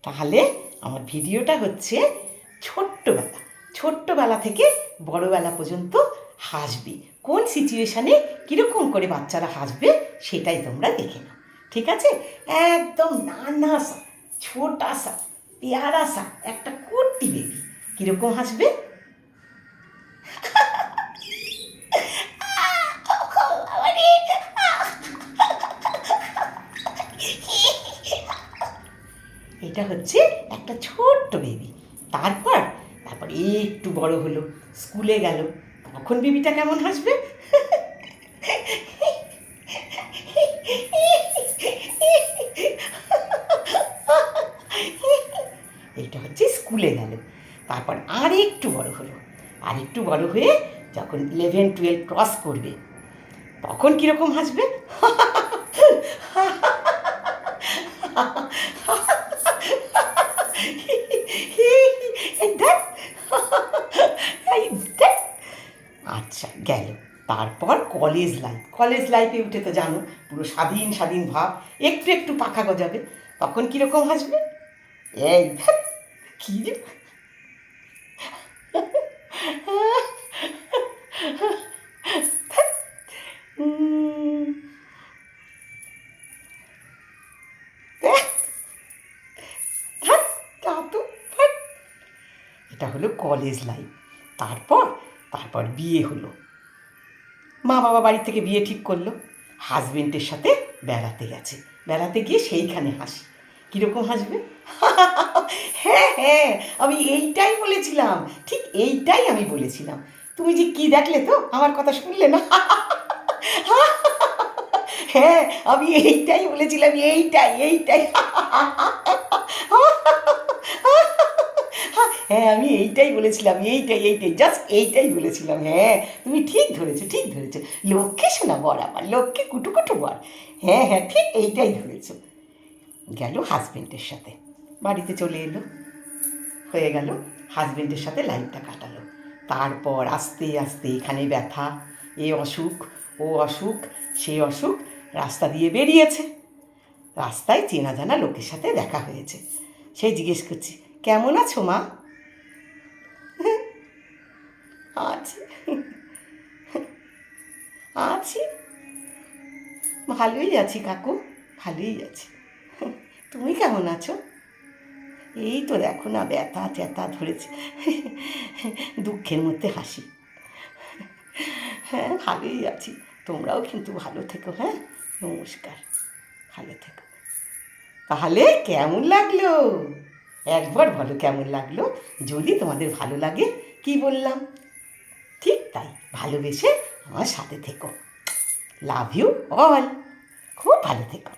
তাহলে আমার ভিডিওটা হচ্ছে ছোট্টবেলা থেকে বড়বেলা পর্যন্ত হাসবে। কোন সিচুয়েশানে কীরকম করে বাচ্চারা হাসবে সেটাই তোমরা দেখে নাও, ঠিক আছে? একদম নানা সা ছোটা সা পেয়ারা সা একটা কুট্টি বেবি কীরকম হাসবে। এটা হচ্ছে একটা ছোট্ট বেবি। তারপর একটু বড় হলো, স্কুলে গেল, তখন বেবিটা কেমন হাসবে। এটা হচ্ছে স্কুলে গেল, তারপর একটু বড় হলো, একটু বড় হয়ে যখন 11-12 ক্রস করবে তখন কীরকম হাসবে। আচ্ছা গেল। তারপর কলেজ লাইফে উঠে তো জানো পুরো স্বাধীন ভাব, একটু একটু পাখা গজাবে, তখন কীরকম হাসবে। এই কী রে, এটা হলো কলেজ লাইফ। তারপর বিয়ে হলো, মা বাবা বাড়ি থেকে বিয়ে ঠিক করলো, হাজবেন্ডের সাথে বেড়াতে গিয়ে সেইখানে হাসি, কীরকম হাসবে। হ্যাঁ, আমি এইটাই বলেছিলাম, ঠিক এইটাই আমি বলেছিলাম। তুমি যে কি দেখলে তো, আমার কথা শুনলে না। হ্যাঁ, আমি এইটাই বলেছিলাম, এইটাই। হ্যাঁ, আমি এইটাই বলেছিলাম, এইটাই জাস্ট এইটাই বলেছিলাম। হ্যাঁ, তুমি ঠিক ধরেছো। লক্ষ্মী শোনা বর, আমার লক্ষ্মী কুটুকুটু বর। হ্যাঁ, ঠিক এইটাই ধরেছো। গেল হাজবেন্ডের সাথে, বাড়িতে চলে এলো, হয়ে গেল, হাজবেন্ডের সাথে লাইফটা কাটালো। তারপর আস্তে আস্তে এখানে ব্যথা, এ অসুখ, ও অসুখ, সে অসুখ, রাস্তা দিয়ে বেরিয়েছে। রাস্তায় চেনা জানা লোকের সাথে দেখা হয়েছে। সে জিজ্ঞেস করছে, কেমন আছো মা? আছি, ভালোই আছি কাকু, ভালোই আছি। তুমি কেমন আছো? এই তো দেখো না, ব্যথা ট্যাথা ধরেছে, দুঃখের মধ্যে হাসি। হ্যাঁ, ভালোই আছি, তোমরাও কিন্তু ভালো থেকো। হ্যাঁ, নমস্কার, ভালো থেকো। তাহলে কেমন লাগলো একবার বলো, কেমন লাগলো? যদি তোমাদের ভালো লাগে, কি বললাম ঠিক তাই, ভালোবেসে আমার সাথে থেকো। লাভ ইউ অল, খুব ভালো থেকো।